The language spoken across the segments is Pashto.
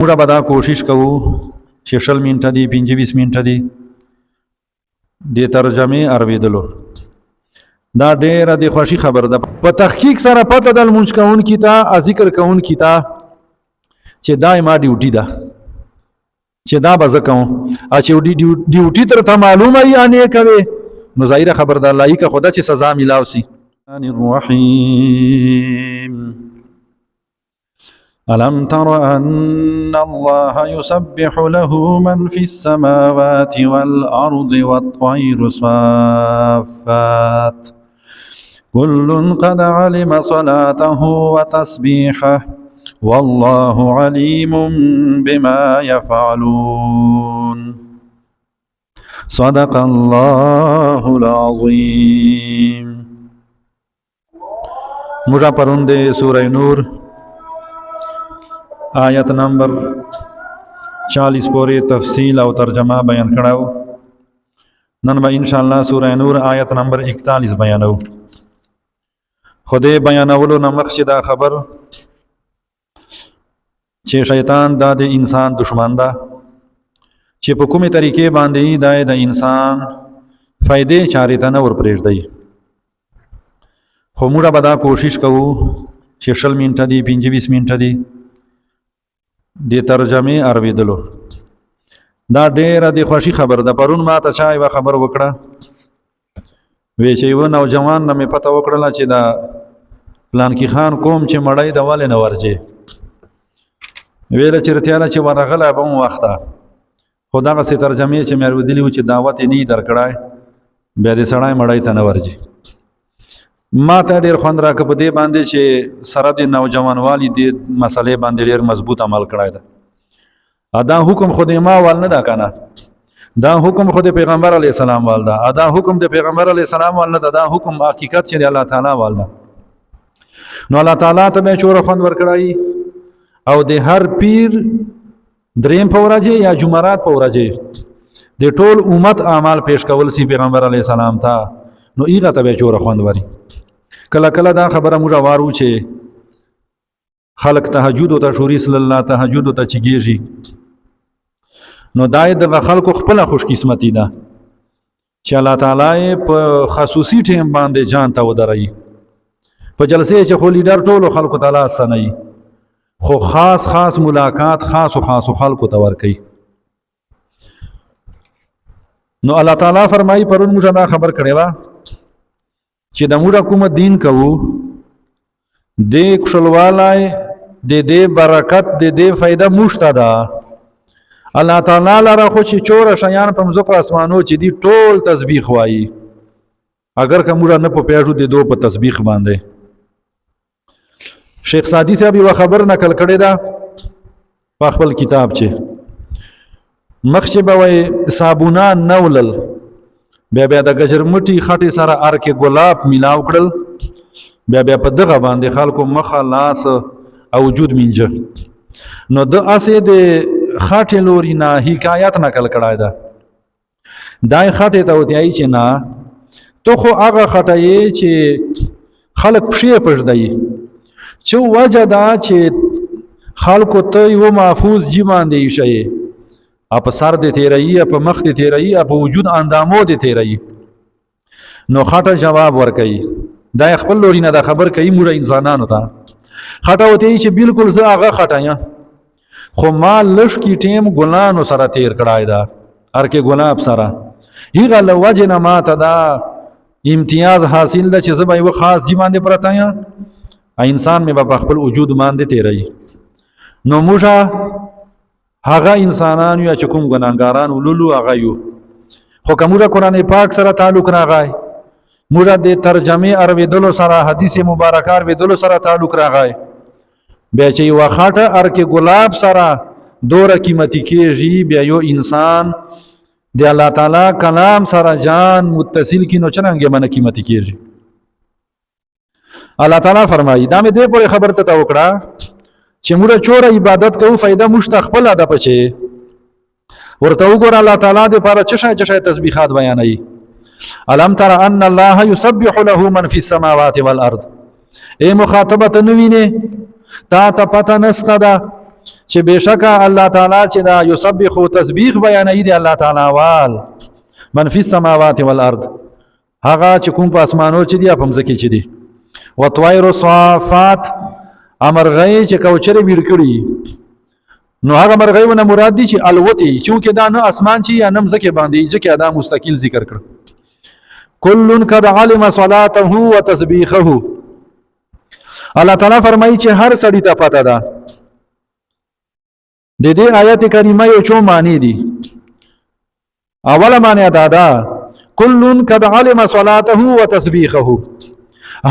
موږ به دا کوشش کوو چې 20 منټه دي 25 منټه دي د ترجمې اورېدلو. دا ډېره د خوښي خبر ده. په تحقیق سره پته ده لمونځ کوونکي ته ذکر کوونکي ته چې دا ما ډیوټي ده چې دا به زه کوم، چې ډیوټي درته معلومه وي انې کوې نو ظاهره خبر ده لایقه خو ده چې سزا میلاو سي. الرحیم ألم تر أن الله يسبح له من في السماوات والأرض والطير صافات كل قد علم صلاته وتسبيحه والله عليم بما يفعلون صدق الله العظيم. مجھا پرندے سورہ نور آیت نمبر 40 پورې تفصیل او ترجمه بیان کړو. نن به ان شاء الله سورہ نور آیت نمبر 41 بیانو. خدای بیانولو نه مخکې دا خبر چې شیطان دا د انسان دشمن ده چې په کومه طریقې باندې د انسان فائدې چارې ته نه ور پرېږدي. خو موږ به دا کوشش کوو چې 20 منټه دي 25 منټه دي د ترجمې اورېدلو. دا ډېره د خوښي خبر ده. پرون ما ته چا یوه خبر وکړه وی چې یوه نوجوان نه مې پته وکړله چې دا پلانکي خان کوم چې مړی د ولې نه ورځې ویله چې رتیاله چې ورغلی به وخته خو دغسې ترجمې چې مې اورېدلي وو چې دعوت یې نه یې درکړی بیا د سړی مړی ته نه ورځي. ما ته ډېر خوند راکړه په دې باندې چې سره د نوجوانوالي د مسلې باندې ډېر مضبوط عمل کړی ده. دا حکم خو د ما وال نه ده که نه، دا حکم خو د پیغمبر علیه السلام وال ده. دا حکم د پیغمبر علیه السلام وال نه ده، دا حکم حقیقت چې د الله تعالی وال ده. نو الله تعالی ته به چوره خوند ورکړی او د هر پیر دریم په ورځې یا جمعرات په ورځې د ټول امت اعمال پیش کول سی پیغمبر علیه السلام ته، نو ایغه ته به چوره خوند وری. کله کله دا خبره موږ وارو چې خلق تهجد ته شوري صلی الله تهجد ته چګیږي، نو دای د خلکو خپل خوش قسمتی ده چې الله تعالی په خصوصي ټیم باندې جان ته ودرای. په جلسه چې خو لیډر ټولو خلکو تعالی سنئی خو خاص ملاقات خاص خلکو ته ورکي. نو الله تعالی فرمایي پرون موږ دا خبر کړی و چې د موږ کوم دین کوو د کښلوالای د دې برکت د دې فائدہ مشته ده. الله تعالی لره خو چې چوره شیان په مزق اسمانو چې دی ټول تسبیح وایي، اگر که موږ نه په پیژو د دو په تسبیح باندې. شیخ سعدی صاحب یو خبر نقل کړی ده په خپل کتاب چې مخکې به وایي صابونان نولل بیا د ګجرمټي خټې سره ارکې ګلاب میلاو کړل بیا په دغه باندې خلکو مخه لاس او وجود مینځه. نو د اسې د خټې لوري نه حکایت نقل کړی ده. دا خټې ته وتیایي چې نه تو خو هغه خټه یې چې خلک پښې پږدی چې وجه دا چې خلکو ته یو محفوظ جی باندې ایښی اپ سر دې تیرئی اپ مخ دې تیرئی اپ وجود اندامو دې تیرئی. نو خټه جواب ورکړي دا خپل لوري نه دا خبر کوي موږ انسانانو ته خټه وته چې بالکل زه هغه خټه یم خو ما لښ کی ټیم ګلانو سره تیر کړای دا ارکه ګلاب سره هیغه لوجنه ما ته دا امتیاز حاصل ده چې زه به یو خاص جی باندې پرتا یم انسان مې په خپل وجود باندې تیرئی. نو موږ هغه انسانان یا چې کوم ګناګاران ولولو هغه یو خو کومه قرآن پاک سره تعلق راغی موږ د ترجمه اورېدلو سره حدیث مبارکه اورېدلو سره تعلق راغی بیا چې یو خاطه ارکه ګلاب سره دوره قیمتي کېږي بیا یو انسان د الله تعالی کلام سره جان متصل کی نو څنګه باندې قیمتي کېږي. الله تعالی فرمایي دا مې دې پورې خبر ته وکړه چې موږ چوره عبادت کوو فائدہ مشتخپل اده پچې ورته وګور الله تعالی دې لپاره چشای تسبیحات بیانوي. الم تر ان الله يسبح له من في السماوات والارض. اے مخاطبه نوینه تا ته پته نسته ده چې بشکا الله تعالی چې دا یسبح تسبیح بیانوي دی الله تعالی وال من فی السماوات والارض هغه چې کوم په اسمانو چې دی په مځکه چې دی وطویر صافات امرغی چې کوچره ویل کړي نو هغه مرغیونه مراد دي چې الوتی چې دا نه اسمان چې یا نم زکه باندې چې دا مستقل ذکر کړ کل قد علم صلاته وتسبيحه الله تعالی فرمایي چې هر سړی ته پته ده د دې آیت کریمه یو څو معنی دي اوله معنی دا ده کل قد علم صلاته وتسبيحه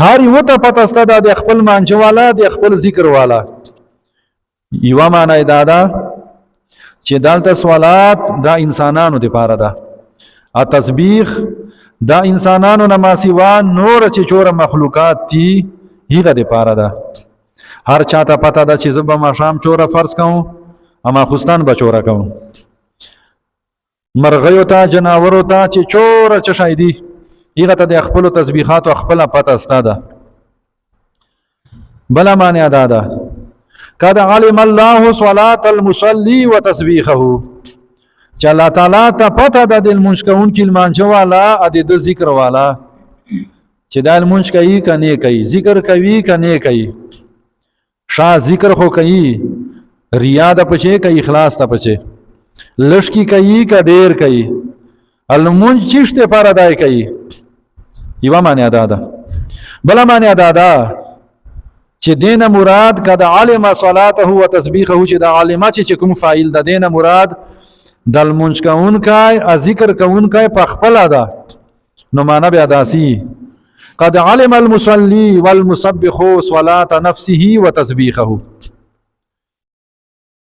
هر یو ته پته ستده د خپل مانځ والا د خپل ذکر والا یو معنی دا ده چې دلته صلات دا انسانانو لپاره ده ا تسبیح دا انسانانو نه ما سیوا نور چې چور مخلوقات دي هغه لپاره ده هر چاته پته ده چې زب ما شام چور فرض کوم اما خوستان بچوره کوم مرغیو ته جناورو ته چې چور چ شایدي هغه ته د خپل تسبیحات او خپل پته ستاده بلا معنی دا ده قد علم الله صلاة المصلي وتسبيحه چې الله تعالی ته پته ده د المنش کون کې المانچ والا د ذکر والا چې د المنش کوي کني کوي ذکر کوي کني کوي شاه ذکر خو کوي ریا د پچې کوي اخلاص ته پچې لشکی کوي کا ډیر کوي المنش چشته پر اداي کوي یو معنی ادا ده بل معنی ادا ده چې دینه مراد کده علم صلاته و تسبیحه چې د عالمه چې کوم فاعل د دینه مراد دل منش کون کای ذکر کون کای په خپل ادا نو معنا بیا داسي قد علم المصلي والمسبح صلاه نفسه و تسبیحه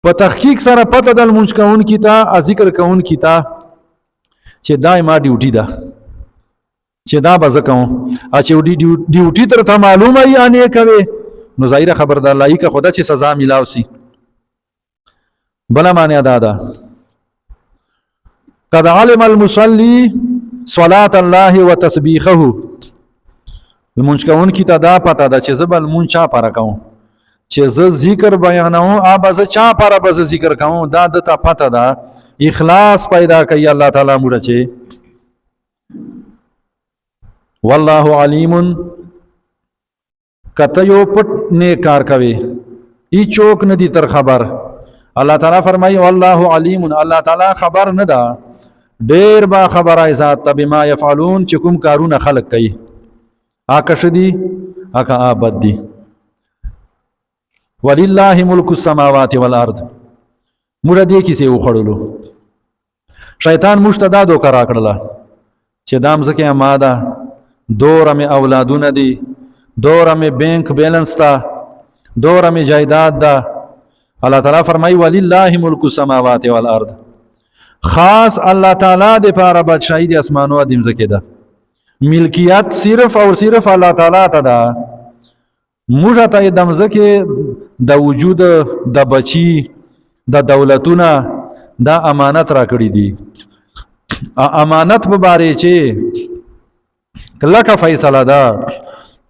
په تحقیق سره پته دل منش کون کیتا ذکر کون کیتا چې دایما ډیوټي ده چې دا بزکو چې ډیوټي تر ته معلومه یې نه کوي نو ظاهر خبر ده لایق خدا چې سزا ملاو سي بلا معنی ادا ده قد علم المصلي صلاة الله وتسبيحه المنش کون کی تدا پتا ده چې زبل منچا پر کوم چې ز ذکر بیانوم اب ز چا پر بز ذکر کوم دا د ته پتا ده اخلاص پیدا کوي الله تعالی موږ چې والله علیم کته یو پټ نه کار کوي ای چوک ندی تر خبر الله تعالی فرمایي والله علیم الله تعالی خبر نه ده ډیر با خبره ذات بما يفعلون چې کوم کارونه خلق کوي آکش دی آکا آبد دی ولله ملک السماوات والارض موږ دې کیسه وخړلو شیطان مشتدا دو کرا کړلا چې دام زکه ماده دور می اولادونه دي دور می بینک بیلنس تا دور می جایداد دا الله تعالی فرمای ولله ملک السماوات والارض خاص الله تعالی د پاره بادشاہي د اسمانو د زکه ده ملکیت صرف او صرف الله تعالی ته ده موږ ته د مزکه د وجود د بچی د دولتونه دا امانت را کړی دي امانت په باره چې کله کا فیصله ده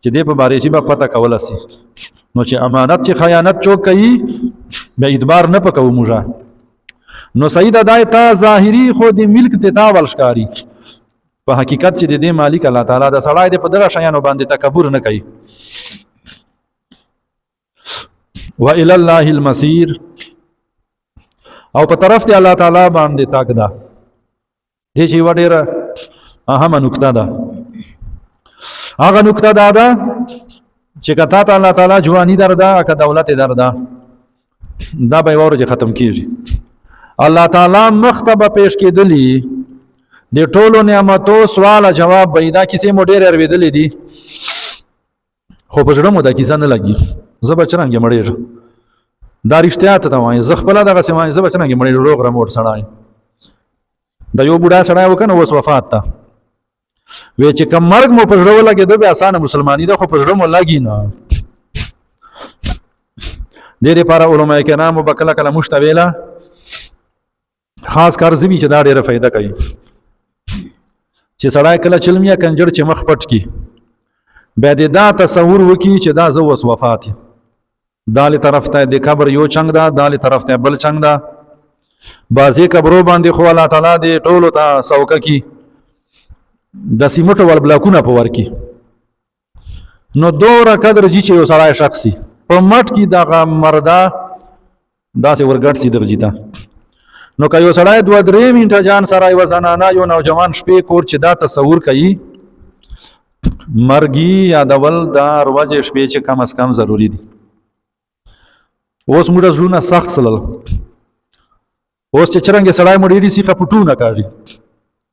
چې دې په باره چې په پته کول سي نو چې امانت چې خیانت چوک کوي به اعتبار نه پکو موږ نو سید دایتا ظاهری خو د ملک ته تاول شکاری په حقیقت چې د دې مالک الله تعالی د سړای د په دغه شیانو باندې تکبر نه کوي و الى الله المصير او په طرف ته الله تعالی باندې تاک ده دې چې وړه اهم نقطه ده هغه نقطه ده چې کته ته الله تعالی جوانی دردا که دولت دردا دا به ورته ختم کیږي الله تعالی مختبه پیش کېدلی د ټولو نعمتو سوال جواب پیدا کیسه مو ډېر اړویدلې دي خو په ژوند مو دا کیسه نه لګي زه بچرانګ مړېږم دا رښتیا ته وایي زه خپل دغه سمای زه بچرانګ مړېږم روغ رموټ سړای دا یو بوډا سړای وکنه اوس وفات تا وی چې کوم مرګ مو په ژوند لګي د به اسانه مسلمانی ده خو په ژوند مو لګي نه د دې لپاره علماء کرام وبکله کله مشتویلا خاص کار زوی چې دا ډیره فائدہ کوي چې سړی کله چلمیا کنجر چې مخ پټ کی به دا تصور وکي چې دا زو وس وفات دال طرف ته د قبر یو چنګ ده، دال طرف ته بل چنګ ده. بعضې قبرو باندې خو الله تعالی دې ټولو ته سوکه کی د سیمټو ول بلاکونه په ورکی. نو دوره قدر جی چې یو سړی شخصي په مټ کې دغه مرده داسې ورګټ سي درجی ته. نو که یو سړی 2-3 منټه ځان سره یوه زنانه یو نوجوان شپې کور چې دا تصور کوي مرګي یادول دا ورځې شپې چې کم از کم ضروري دي. اوس موږ زړونه سخت سلل، اوس چې څرنګه سړی مړ ډېرې سیخه پټونه کاږي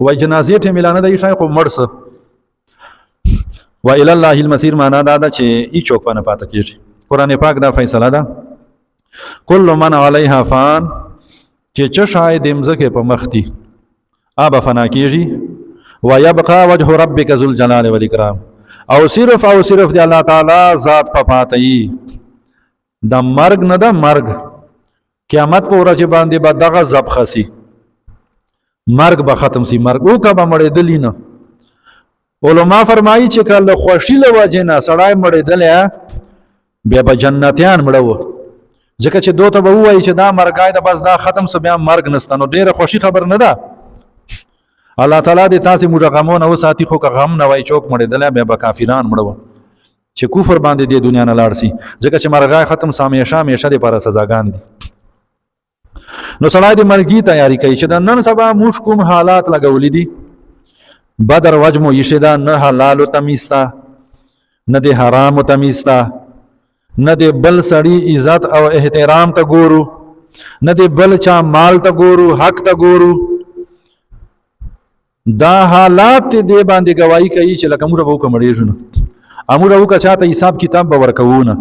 وایي جنازې ټیم اعلانه دی شای خو مړ څه و الی الله المصیر. معنا دا ده چې هیڅوک به نه پاته کېږي. قرآن پاک دا فیصله ده کل من علیها فان چې څه شای د مځکې په مخ دي هغه به فنا کېږي و یبقا وجه ربک ذو الجلال والاکرام. او صرف د الله تعالی ذات په پاته یي. د مرګ نه ده مرګ قیامت په ورځ باندې به دغه ضب خسي، مرګ به ختم سي. مرګ او که به مړېدلی نه. علما فرمایي چې که له خوښي له وجې نه سړی مړېدلی بیا به جنتیان مړه و، ځکه چې دو ته به ووایي چې دا مرګای ده بس دا ختم سه بیا مرګ نسته. نو ډېره خوښي خبر نه ده. الله تعالی دې تاسې موږ غمونه وساتي. خو که غم نه وای څوک مړېدلی بیا به کافران مړه و چې کفر باندې دې دنیا نه لاړ سي، ځکه چې مرګای ختم سه همیشه همیشه دپاره سزاګان دي. نو سړی د مرګي تیاری کوي چې د نن سبا موږ کوم حالات لګولی دي. بدر وجمو ایښې ده، نه حلالو تمیز ته نه د حرامو تمیز ته، نه د بل سړي عزت او احترام ته ګورو، نه د بل چا مال ته ګورو، حق ته ګورو. دا حالات دې باندې گواهی کوي چې لکه موږ به وکړه مړېږو نه، موږ به وکړه چاته حساب کتاب به ورکوو نه.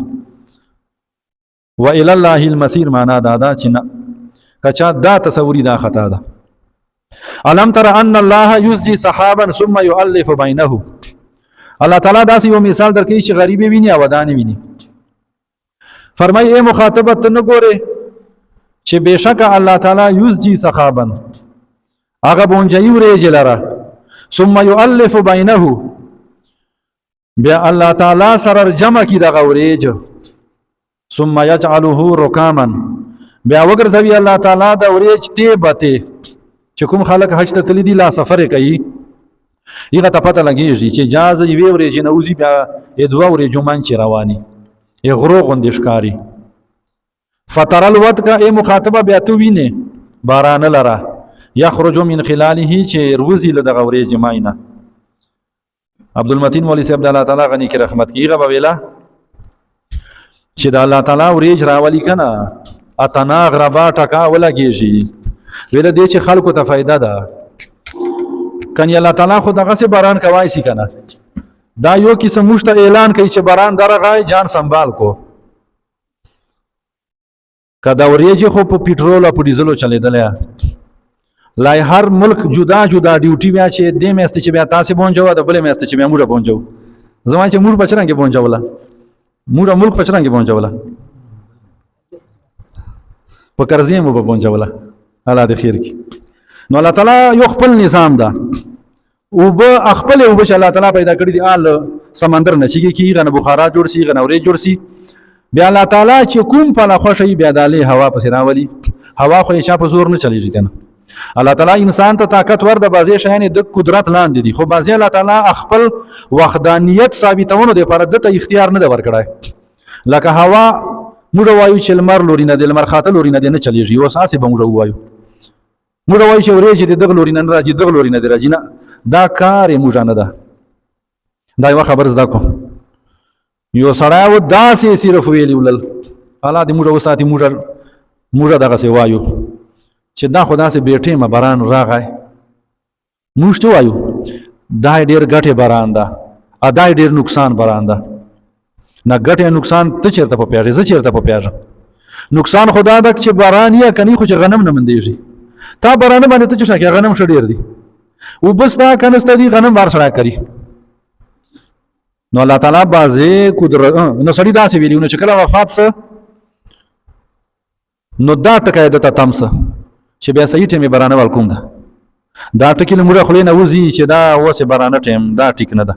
و الی الله المصیر معنا دا ده چې نه که چا دا تصوري دا خطا ده. علم تر ان الله یزجي سحابا ثم یؤلف بینه. الله تعالی داسې یو مثال درکوي چې غریبې ویني او ودانې ویني. فرمایي ای مخاطبه ته نه ګورې چې بېشکه الله تعالی یزجي سحابا هغه بونجوي ورېجې لره، ثم یؤلف بینه بیا الله تعالی سره جمع کړي دغه ورېج، ثم یجعله رکاما بیا وګرځوي الله تعالی د ورېج تیبتې. چې کوم خلک حج ته تللي دي لا سفر یې کوي هغه ته پته لګېږي چې جاز یوې ورېجې نه وځي بیا یې 2 ورېجو منځ رواني یې غرو غوندې ښکاري. فتر الودک ای مخاطبه بیا ته وینې بارانه لره یخرج من خلاله چې روزي له دغه ورېجې مای نه. عبدالمتین مولوي صاحب د الله تعالی غني کې رحمت کړي هغه به ویله چې د الله تعالی ورېج راولي که نه اتنا غربا ټکا ولګېږي. ویله دې چې خلکو ته فایده ده کنی الله تعالی خو دغسې باران کوای سي که نه. دا یو قسم موږ ته اعلان کوي چې باران درغی جان سنبال کو. که دا ورېجې خو په پټرول او په ډیزلو چلېدلی لای هر ملک جدا جدا ډیوټي بیا چې دې میاشتې چې بیا تاسې بونجوه د بلې میاشتې چې بیا موږ بونجو. زه وایم چې موږ به څرنګې بونجوله، موږ ملک په څرنګې بونجوله، په قرضې مو به بونجوله. الله دې خیر کړي. نو الله تعالی یو خپل نظام ده. اوبه خپل اوبه چې الله تعالی پیدا کړي دي ال سمندر نه چېږي کېږي، هغه نه بخارات جوړ سي، هغه نه ورېج جوړ سي. بیا الله تعالی چې کوم پله خوښه وي بیا د هوا پسې راولي. هوا خو یې چا په زور نه چلېږي که نه. الله تعالی انسان ته طاقت ور د بعضې شیانې د قدرت لاندې دي، خو بعضې الله تعالی خپل وحدانیت ثابتولو دپاره ده ته اختیار نه ده ورکړی. لکه هوا موږ وایو چې لمر لوري نه دی، لمر خاته لوري نه دی نه چلېږي. اوس هسې به موږ ووایو، موږ وایو چې ورېجې د دغه لوري نه راځي، دغه لوري نه دی راځي. نه، دا کار یې موږ نه ده. دا یوه خبر زده کړو. یو سړی و داسې صرف ویلي ولل الله دې موږ وساتي. موږ دغسې وایو چې دا خو داسې بې ټیمه باران راغی. موږ ته وایو دا یې ډېر ګټې باران ده، دا یې ډېر نقصان باران ده. نه ګټې نقصان ته چېرته په پیاږې، زه چېرته په پیاږم. نقصان خو دا ده چې باران یې کني خو چې غنم نه مندېږي. تا بارانه باندې ته چې شاکې غنم ښه ډېر دي، اوبه ستا که نسته دي غنم بار سړی کري. نو الله تعالی بعضې قدرت نو سړي داسې ویلي نو چې کله وفات سه نو دا ټکی ده ته تم سه چې بیا صحیح ټیم یې بارانه ول کوم ده. دا ټکي له موږ خولې نه وځي چې دا اوس یې بارانه ټیم، دا ټیک نه ده.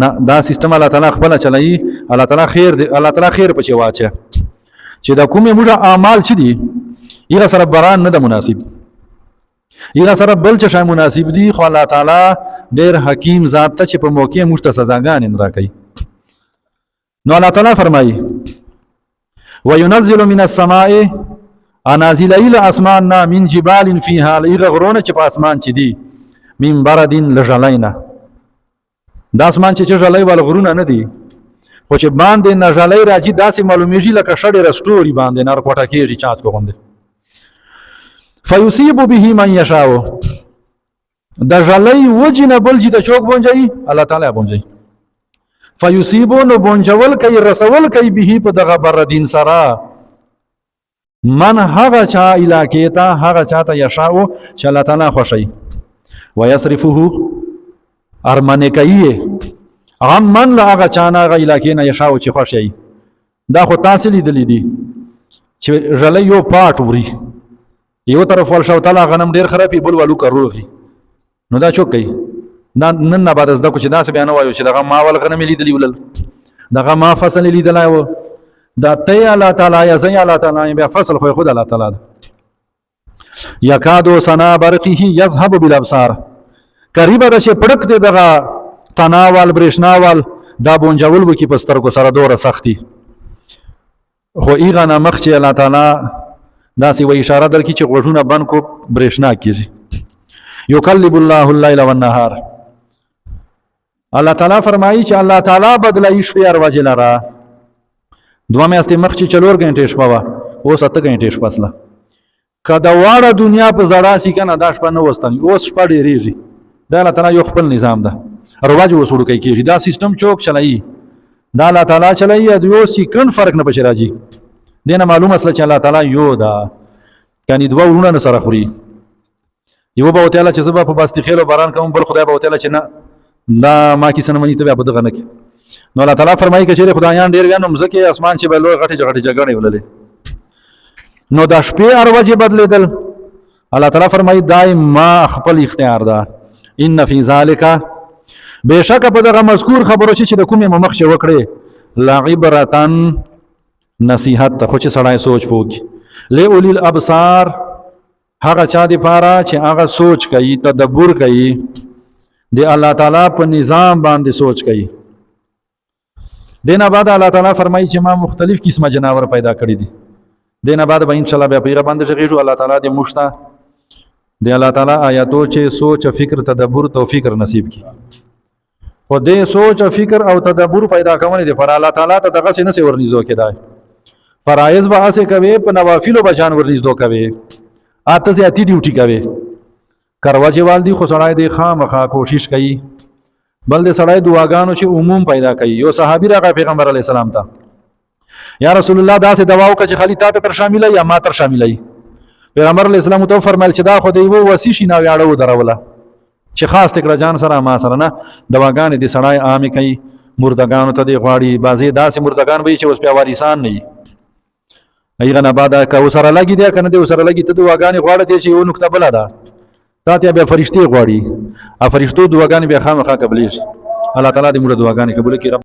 نه، دا سیستم الله تعالی خپله چلوي الله تعالی خیر دی، الله تعالی خیر پچې واچه چې دا کومې موږ اعمال چې دي هغه سره بران نه ده مناسب، هغه سره بل څه شی مناسب دي، خو الله تعالی ډېر حکیم ذات ته چې په موقع موږ ته سزاګانې نه راکوي. نو الله تعالی فرمایي وينزل من السماء انازل الى اسمان من جبال فيها لغ غرونه چې په اسمان چې دي من برد لجلینا، دا اسمان چې جلای ول غرونه نه دي خو چې باندې نه جلای راځي داسې معلومیږي لکه شړې رستوري باندې نار کوټه کېږي چات کو باندې. فيصيب به من يشاء، دا جلای وجنه بل چې ته چوک بونځي الله تعالی بونځي. فيصيبون بونجول کوي رسول کوي به په دغه بردین سرا من هغه چا علاقه ته هغه چاته یشاء چې الله تعالی خوشي. ويصرفه ارمانه کوي غم من لا هغه چانه هغه علاقه نه یشاء چې خوشي. دا خو تاسو لیدلې دي چې جلای یو پاټ وری یو طرف ول شو تعالی غنم ډیر خرابي بل ولو کروږي، نو دا چوک کوي نن نه بعد از دا چې دا څه بیان وایو چې دغه ما ول غنم لیدلی ولل دغه ما فصل لیدلای و دا ته الله تعالی یا زي الله تعالی بیا فصل خو خود الله تعالی. یکادو سنا برقه یذهب بالابصار، قریبه ده چې پړک دې دغه تناول برېښناول دا بونجول وکي په سترګو سره دوره سختي، خو ایغه نه مخ چې الله تعالی داسې و اشاره درکې چې غوږونه بند کو برېښنا کیږي. یقلب الله الليل والنهار، الله تعالی فرمایي چې الله تعالی بدلای شپې او ورځې لره. دوه میاشتې مخکې 4 غنټې شپه وه اوس 8 غنټې شپه سله. که د واړه دنیا په زړه سي کنه دا شپه نه وستني اوس شپه ډېرېږي. دا الله تعالی یو خپل نظام ده رواج وسوړو کوي دا سیستم چوک چلایي دا الله تعالی چلایي د یو سکند فرق نه پچ راځي. دینه معلومه اصله چې الله تعالی یو ده کني دوه ورونه سره خوري. یو به تعالی چې زبا په باستي خیر او باران کوم بل خدای به تعالی چې نه دا ما کې سنمنی ته به دغه نه کې. نو الله تعالی فرمایي چې خدایان ډیر غنو مزکه اسمان چې به لوی غټي جګړې وللې نو د شپې اروجه بدلیدل. الله تعالی فرمایي دایم ما خپل اختیار ده. ان فی ذالک بشک په دغه مذکور خبرو چې د کومه مخ وکړي لعبرتن نصیحت خو چې سړی سوچ پوکي لئولی الابصار هغه چا دی پاره چې هغه سوچ کوي تدبر کوي دی الله تعالی په نظام باندې سوچ کوي. دینه بعد الله تعالی فرمایي چې ما مختلف قسمه جناور پیدا کړی دي. دینه بعد به ان شاء الله بیا پیغام باندې ژغېږو. الله تعالی دې مشتا دی الله تعالی آیاتو چې سوچ فکر تدبر توفیق نصیب کی. خو دې سوچ فکر او تدبر پیدا کول دي پر الله تعالی ته دغه څه نه ورنيزو کېدای. فرایض به اسه کوي په نوافل بچان ورنيزو کوي اته زیاتی ډیوټي کوي کرواجه والدي خو سړای دی خامخا کوشش کوي. بل د سړای دعاګانو چې عموم پیدا کوي. یو صحابي راغی پیغمبر علی السلام ته یا رسول الله دا سه دوا وکړه چې خلی تاسو تر شامله یا ما تر شامله. پیغمبر علی السلام ته فرمایل چې دا خو دی وو وسی شي نه ویاړو دروله چې خاص تکړه جان سره ما سره نه دواګانې دي سړای عامي کوي مردگانو ته دی غواړي بازي داسې مردگان وي چې اوس په وارثان نه وي. ایغه نه بعد کا وسره لګي دی کنه دی وسره لګي ته دواګانې غواړي دی چې یو نقطه بل ده تا ته بیا فرشتي غواړي ا فرشتو دواګانې بیا خامخا قبلېږي. الله تعالی دې موږ دواګانې قبول کړي.